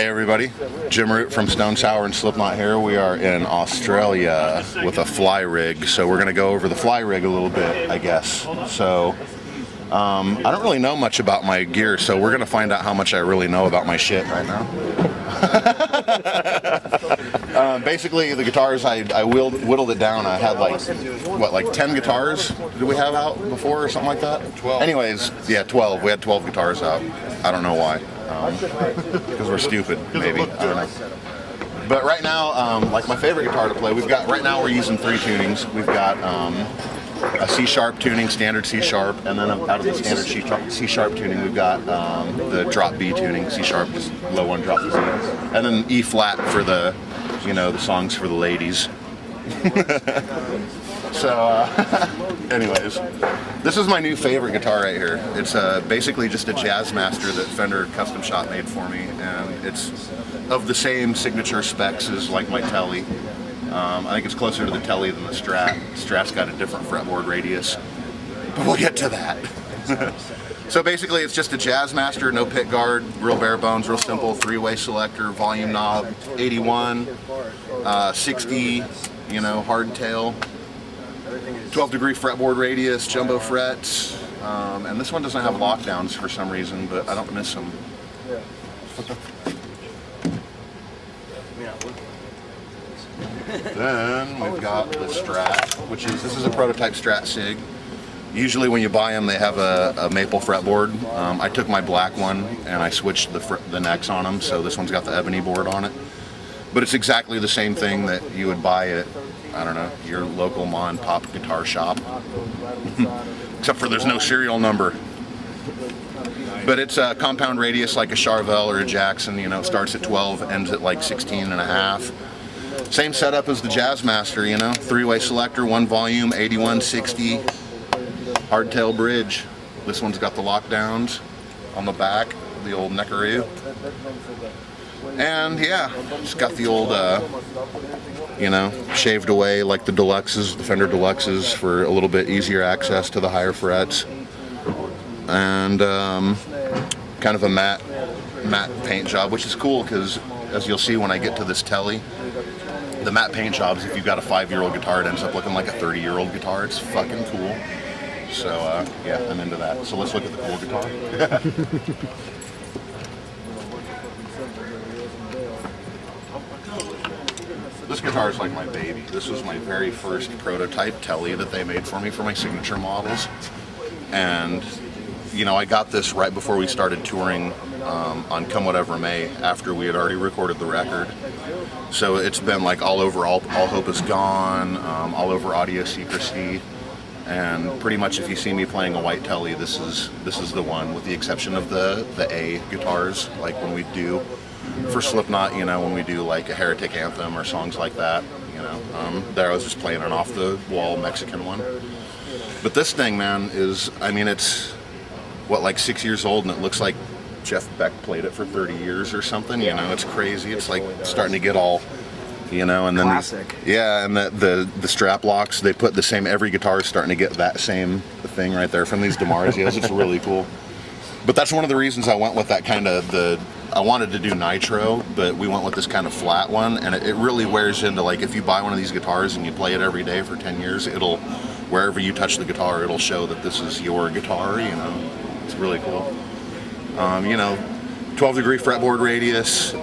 everybody, Gilmour from Stone Sour and Slipknot here. We are in Australia with a fly rig, so we're going to go over the fly rig a little bit, I guess. So, I don't really know much about my gear, so we're going to find out how much I really know about my shit right now. Basically, the guitars, I whittled it down. I had like 10 guitars did we have out before or something like that? 12. Anyways, yeah, 12. We had 12 guitars out. I don't know why. Because we're stupid, maybe. I don't know. But right now, like my favorite guitar to play, right now we're using 3 tunings. We've got a C-sharp tuning, standard C-sharp, and then out of the standard C-sharp tuning, we've got the drop B tuning, C-sharp, just low one, drop the Z, and then E-flat for the, the songs for the ladies. So, anyways, this is my new favorite guitar right here. It's basically just a Jazzmaster that Fender Custom Shop made for me, and it's of the same signature specs as like my Telly. I think it's closer to the Telly than the Strat. Strat's got a different fretboard radius, but we'll get to that. So basically it's just a Jazzmaster, no pick guard, real bare bones, real simple, 3-way selector, volume knob, 81, 60, hardtail, 12-degree fretboard radius, jumbo frets, and this one doesn't have lockdowns for some reason, but I don't miss them. Then we've got the Strat, this is a prototype Strat Sig. Usually when you buy them, they have a maple fretboard. I took my black one and I switched the necks on them, so this one's got the ebony board on it. But it's exactly the same thing that you would buy at, I don't know, your local mom and pop guitar shop. Except for there's no serial number. But it's a compound radius like a Charvel or a Jackson, it starts at 12, ends at like 16 and a half. Same setup as the Jazzmaster, 3-way selector, 1 volume, 81, 60, hardtail bridge. This one's got the lockdowns on the back, the old neckaroo. And yeah, it's got the old, shaved away like the Deluxes, the Fender Deluxes, for a little bit easier access to the higher frets. And kind of a matte paint job, which is cool because, as you'll see when I get to this Telly, the matte paint jobs, if you've got a 5-year-old guitar, it ends up looking like a 30-year-old guitar. It's fucking cool. So, yeah, I'm into that. So let's look at the cool guitar. This guitar is like my baby. This was my very first prototype Telly that they made for me for my signature models. And, I got this right before we started touring on Come Whatever May, after we had already recorded the record. So it's been like all over All Hope Is Gone, all over Audio Secrecy, and pretty much if you see me playing a white Telly, this is the one, with the exception of the A guitars, like when we do for Slipknot, when we do like a Heretic Anthem or songs like that, there I was just playing an off-the-wall Mexican one. But this thing, man, it's, like 6 years old, and it looks like Jeff Beck played it for 30 years or something, it's crazy. It's like starting to get all, and then classic. And the strap locks, they put the same, every guitar is starting to get that same thing right there from these DiMarzios. It's really cool. But that's one of the reasons I went with that kind of I wanted to do nitro, but we went with this kind of flat one, and it really wears into, like, if you buy one of these guitars and you play it every day for 10 years, wherever you touch the guitar, it'll show that this is your guitar, It's really cool. 12-degree fretboard radius,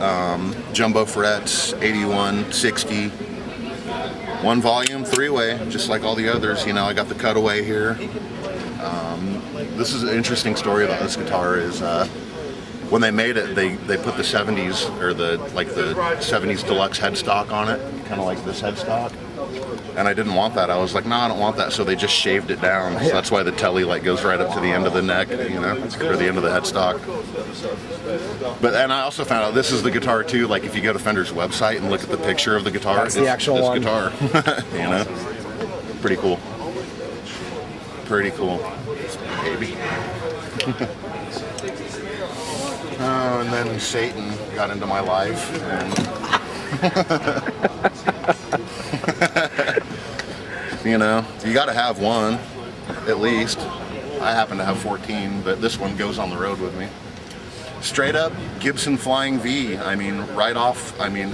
jumbo frets, 81, 60, 1 volume, 3-way, just like all the others. I got the cutaway here. This is an interesting story about this guitar is when they made it, they put the 70s, or the 70s deluxe headstock on it, kind of like this headstock. And I didn't want that. I was like, no, I don't want that. So they just shaved it down. So that's why the Telly goes right up to the end of the neck, or the end of the headstock. And I also found out this is the guitar too. Like if you go to Fender's website and look at the picture of the guitar, it's the actual one. Guitar. Pretty cool. Pretty cool. Baby. Oh, and then Satan got into my life, and you got to have one, at least. I happen to have 14, but this one goes on the road with me. Straight up Gibson Flying V. I mean, right off. I mean,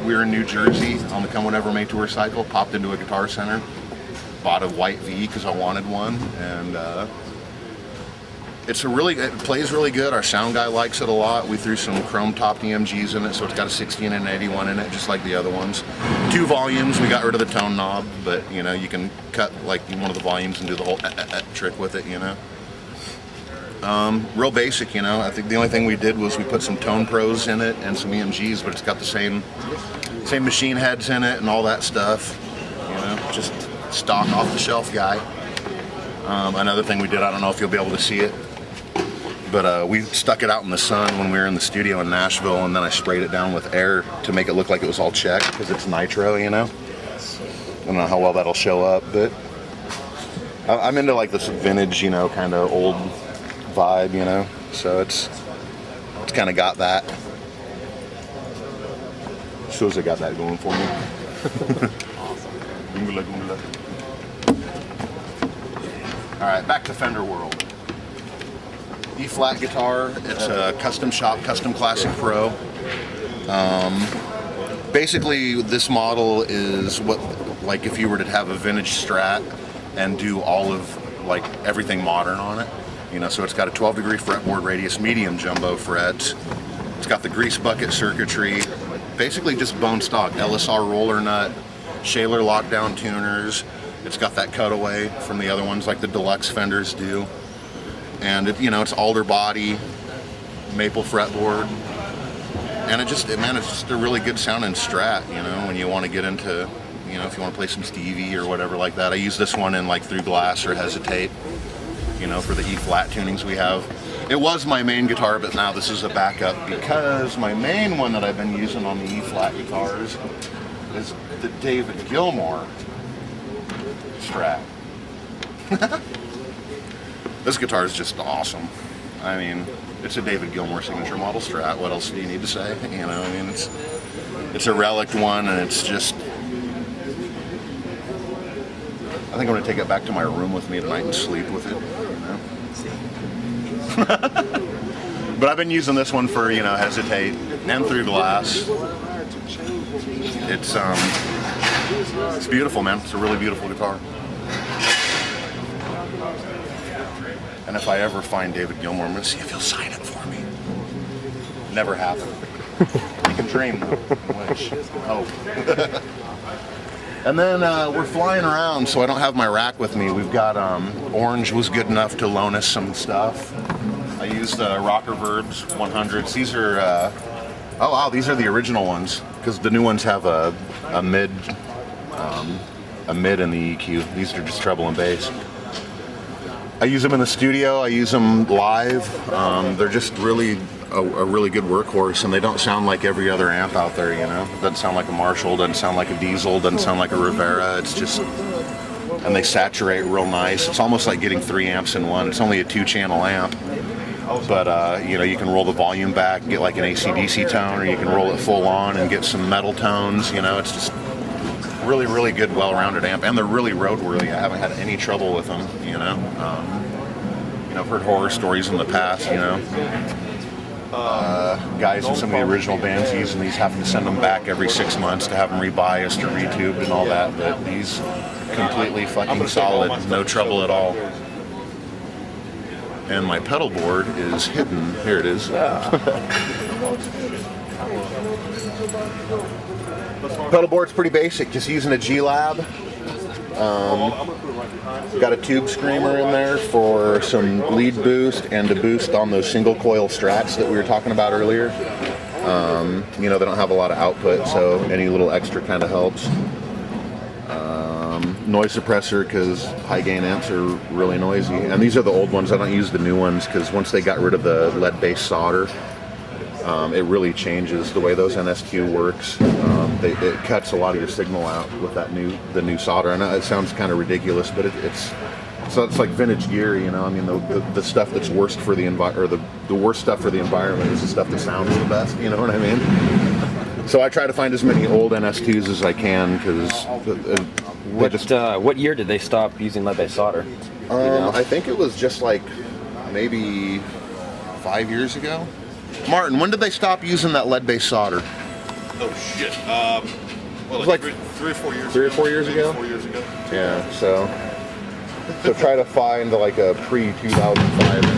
we were in New Jersey on the Come Whenever May tour cycle. Popped into a Guitar Center, bought a white V because I wanted one, and it plays really good. Our sound guy likes it a lot. We threw some chrome topped EMGs in it, so it's got a 16 and an 81 in it, just like the other ones. 2 volumes. We got rid of the tone knob, but you know, you can cut like one of the volumes and do the whole trick with it, you know. Real basic, you know. I think the only thing we did was we put some Tone Pros in it and some EMGs, but it's got the same machine heads in it and all that stuff. You know, just stock off the shelf guy. Another thing we did, I don't know if you'll be able to see it, but we stuck it out in the sun when we were in the studio in Nashville, and then I sprayed it down with air to make it look like it was all checked because it's nitro, you know. I don't know how well that'll show up, but I'm into like this vintage, you know, kind of old vibe, you know, so it's kind of got that. Shows I got that going for me. Awesome. All right, back to Fender world. E-flat guitar. It's a custom shop, Custom Classic Pro. Basically, this model is what, like, if you were to have a vintage Strat and do all of like everything modern on it. You know, so it's got a 12-degree fretboard radius, medium jumbo frets. It's got the grease bucket circuitry, basically just bone stock, LSR roller nut, Shaler lockdown tuners. It's got that cutaway from the other ones like the deluxe Fenders do. And it, you know, it's alder body, maple fretboard. And it's just a really good sounding Strat, you know, when you want to get into, you know, if you want to play some Stevie or whatever like that. I use this one in like Through Glass or Hesitate, you know, for the E-flat tunings we have. It was my main guitar, but now this is a backup because my main one that I've been using on the E-flat guitars is the David Gilmour Strat. This guitar is just awesome. I mean, it's a David Gilmour signature model Strat. What else do you need to say? You know, I mean, it's a relic one, and it's just, I think I'm gonna take it back to my room with me tonight and sleep with it. You know? But I've been using this one for, you know, Hesitate and Through Glass. It's beautiful, man. It's a really beautiful guitar. And if I ever find David Gilmour, I'm gonna see if he'll sign it for me. Never happened. You can dream, which hope. And then we're flying around, so I don't have my rack with me. We've got Orange was good enough to loan us some stuff. I used Rocker Verbs 100s. These are oh wow, these are the original ones because the new ones have a mid in the EQ. These are just treble and bass. I use them in the studio. I use them live. They're just really a really good workhorse, and they don't sound like every other amp out there, you know. It doesn't sound like a Marshall, doesn't sound like a Diesel, doesn't sound like a Rivera. It's just, and they saturate real nice. It's almost like getting 3 amps in one. It's only a 2-channel amp, but you know, you can roll the volume back and get like an AC/DC tone, or you can roll it full on and get some metal tones. You know, it's just really, really good, well-rounded amp, and they're really roadworthy. I haven't had any trouble with them. You know, I've heard horror stories in the past. You know. Guys in some of the original bands using these, having to send them back every 6 months to have them rebiased or retubed and all that, but these completely fucking solid, no trouble at all. And my pedal board is hidden. Here it is. Pedal board's pretty basic, just using a Glab. Got a tube screamer in there for some lead boost and to boost on those single coil Strats that we were talking about earlier. You know, they don't have a lot of output, so any little extra kind of helps. Noise suppressor, because high gain amps are really noisy. And these are the old ones. I don't use the new ones because once they got rid of the lead-based solder, it really changes the way those NSQ works. It cuts a lot of your signal out with that the new solder. I know it sounds kind of ridiculous, but it's like vintage gear, you know. I mean, the stuff that's worst for the the worst stuff for the environment is the stuff that sounds the best. You know what I mean? So I try to find as many old NS2s as I can because what year did they stop using lead-based solder? I think it was just like maybe 5 years ago. Martin, when did they stop using that lead-based solder? Oh shit. Well, like three or 4 years. 3 or 4 years Maybe ago. 4 years ago. Yeah. So try to find like a pre-2005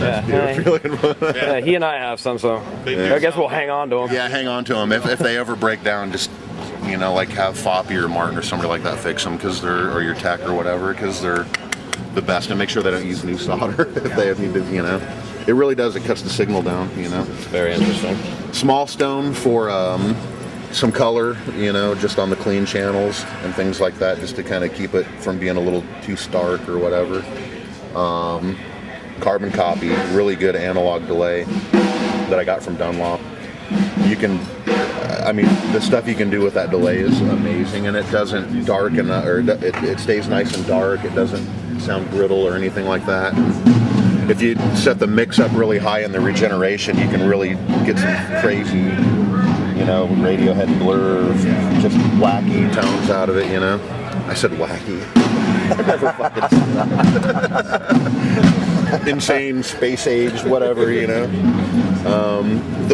Yeah, he and I have some, so I guess we'll hang on to them. Yeah, hang on to them. If they ever break down, just like have Foppy or Martin or somebody like that fix them or your tech or whatever, because they're the best. And make sure they don't use new solder if they need to. It really does. It cuts the signal down. Very interesting. Small stone for some color, just on the clean channels and things like that, just to kind of keep it from being a little too stark or whatever. Carbon copy, really good analog delay that I got from Dunlop. The stuff you can do with that delay is amazing, and it doesn't darken, or it stays nice and dark. It doesn't sound brittle or anything like that. If you set the mix up really high in the regeneration, you can really get some crazy, Radiohead Blur, just wacky tones out of it, I said wacky. I never fucking said that. Insane, space age, whatever, The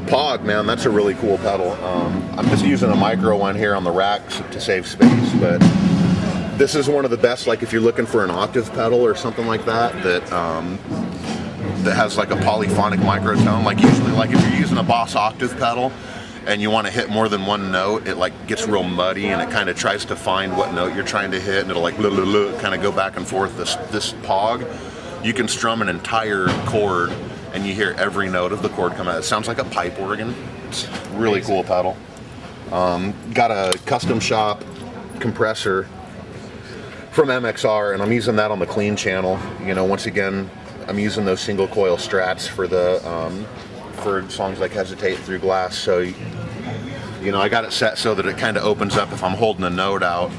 Pog, man, that's a really cool pedal. I'm just using a micro one here on the rack to save space, but this is one of the best, like if you're looking for an octave pedal or something like that has like a polyphonic microtone. Like usually, like if you're using a Boss octave pedal and you want to hit more than one note, it like gets real muddy and it kind of tries to find what note you're trying to hit, and it'll like kind of go back and forth. This Pog, you can strum an entire chord and you hear every note of the chord come out. It sounds like a pipe organ. It's a really cool pedal. Got a custom shop compressor from MXR, and I'm using that on the clean channel. Once again, I'm using those single coil strats for the for songs like Hesitate Through Glass. So, I got it set so that it kind of opens up. If I'm holding a note out,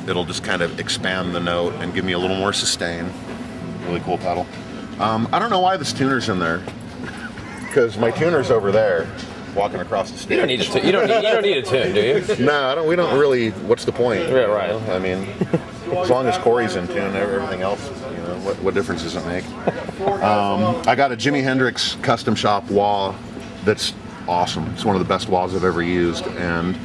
it'll just kind of expand the note and give me a little more sustain. Really cool pedal. I don't know why this tuner's in there, because my tuner's over there, walking across the stage. You don't need a tune. You don't need a tune, do you? No, we don't really. What's the point? Yeah, right. I mean, as long as Corey's in tune, everything else, what difference does it make? I got a Jimi Hendrix custom shop wah that's awesome. It's one of the best wahs I've ever used, and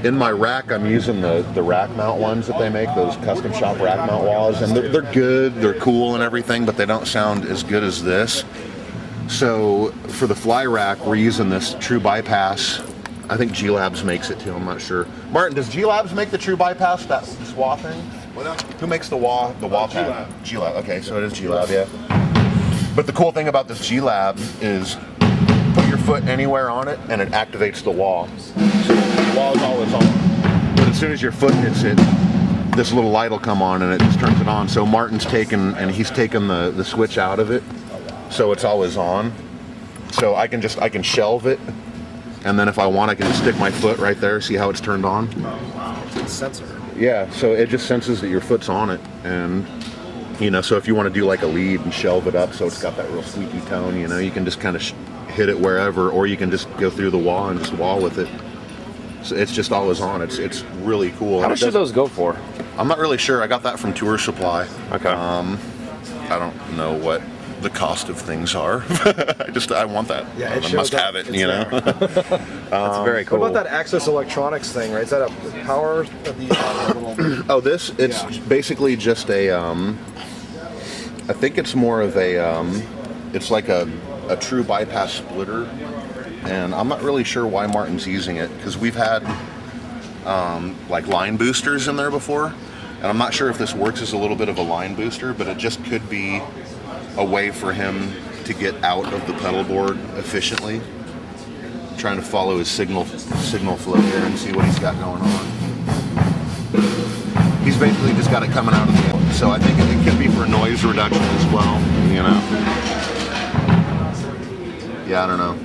in my rack, I'm using the rack mount ones that they make, those custom shop rack mount wahs, and they're good, they're cool and everything, but they don't sound as good as this. So for the fly rack, we're using this True Bypass. I think G-Labs makes it too, I'm not sure. Martin, does G-Labs make the True Bypass, this wah thing? Who makes the wah pad? G-Lab. Okay, so it is G-Lab, yeah. But the cool thing about this G-Lab is put your foot anywhere on it and it activates the wah. So the wah is always on. But as soon as your foot hits it, this little light will come on and it just turns it on. So Martin's taken the switch out of it, so it's always on. So I can shelve it, and then if I want, I can just stick my foot right there. See how it's turned on? It's a sensor. Yeah, so it just senses that your foot's on it, and so if you want to do like a lead and shelve it up so it's got that real squeaky tone, you can just kind of hit it wherever, or you can just go through the wah and just wah with it. So it's just always on. It's really cool. How much do those go for? I'm not really sure. I got that from Tour Supply. Okay. I don't know what the cost of things are. I want that. Yeah, I must have it. That's very cool. What about that Axess Electronics thing? Right? Is that a power? Oh, it's basically just a. I think it's more of a. It's like a true bypass splitter, and I'm not really sure why Martin's using it, because we've had like line boosters in there before, and I'm not sure if this works as a little bit of a line booster, but it just could be a way for him to get out of the pedal board efficiently. I'm trying to follow his signal flow here and see what he's got going on. He's basically just got it coming out of the board, so I think it could be for noise reduction as well, Yeah, I don't know.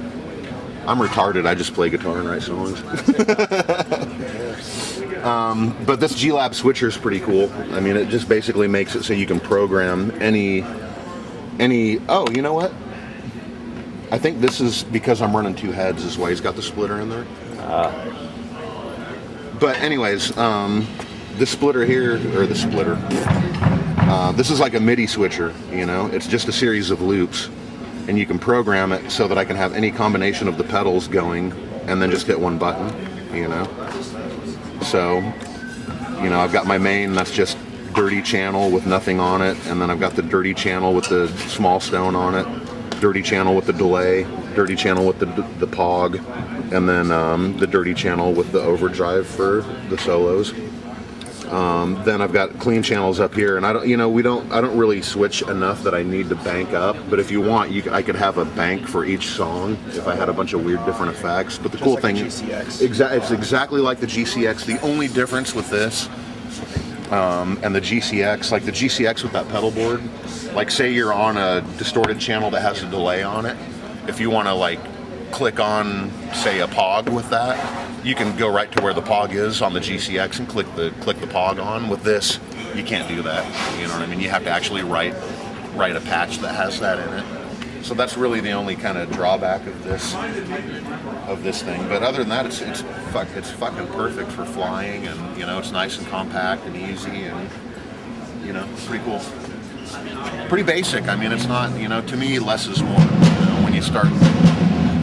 I'm retarded, I just play guitar and write songs. But this Glab Switcher is pretty cool. I mean, it just basically makes it so you can program any, oh, you know what? I think this is because I'm running two heads is why he's got the splitter in there. But anyways, this splitter here, or the splitter, this is like a MIDI switcher, It's just a series of loops. and you can program it so that I can have any combination of the pedals going, and then just hit one button, you know. So, you know, I've got my main that's just dirty channel with nothing on it, and then I've got the dirty channel with the small stone on it, dirty channel with the delay, dirty channel with the pog, and then the dirty channel with the overdrive for the solos. Then I've got clean channels up here, and I don't really switch enough that I need to bank up. But if you want, I could have a bank for each song if I had a bunch of weird different effects. But the cool like thing, GCX. it's exactly like the GCX. The only difference with this and the GCX, like the GCX with that pedalboard, like say you're on a distorted channel that has a delay on it, if you want to like click on, say, a pog with that, you can go right to where the pog is on the GCX and click the pog on. With this, you can't do that. You know what I mean? You have to actually write a patch that has that in it. So that's really the only kind of drawback of this thing. But other than that, it's fucking perfect for flying, and you know, it's nice and compact and easy, and you know, it's pretty cool. Pretty basic. I mean, it's not, you know, to me, less is more. You know, when you start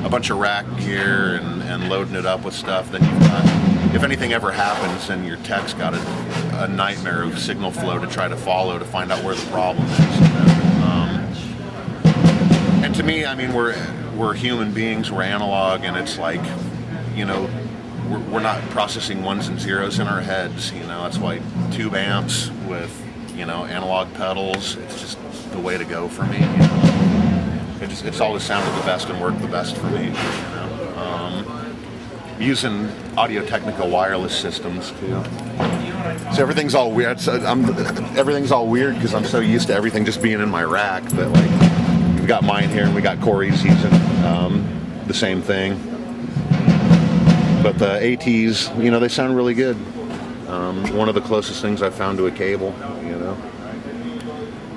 a bunch of rack gear and loading it up with stuff, then you've got, if anything ever happens, then your tech's got a nightmare of signal flow to try to follow to find out where the problem is. And to me, I mean, we're human beings, we're analog, and it's like, you know, we're not processing ones and zeros in our heads. You know, that's why tube amps with, you know, analog pedals, it's just the way to go for me. You know? It's always sounded the best and worked the best for me. You know? Using Audio-Technica wireless systems too. So everything's all weird. Everything's all weird because I'm so used to everything just being in my rack. But like, we've got mine here, and we got Corey's using the same thing. But the ATs, you know, they sound really good. One of the closest things I've found to a cable, you know.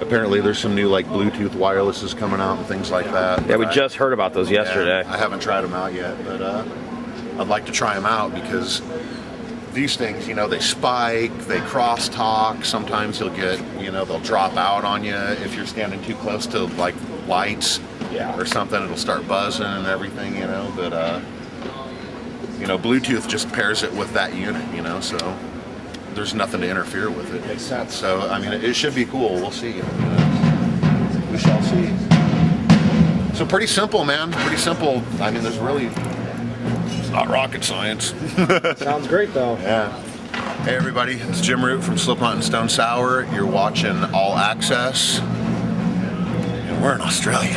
Apparently there's some new like Bluetooth wirelesses coming out and things like that. Yeah, we just heard about those yesterday. Yeah, I haven't tried them out yet, but I'd like to try them out because these things, you know, they spike, they crosstalk. Sometimes you'll get, you know, they'll drop out on you if you're standing too close to like lights or something. It'll start buzzing and everything, you know. But you know, Bluetooth just pairs it with that unit, you know, so there's nothing to interfere with it. Makes sense. So, I mean, it should be cool. We'll see. You know, we shall see. So pretty simple, man. Pretty simple. I mean, it's not rocket science. Sounds great, though. Yeah. Hey, everybody. It's Jim Root from Slipknot and Stone Sour. You're watching All Axess. And we're in Australia.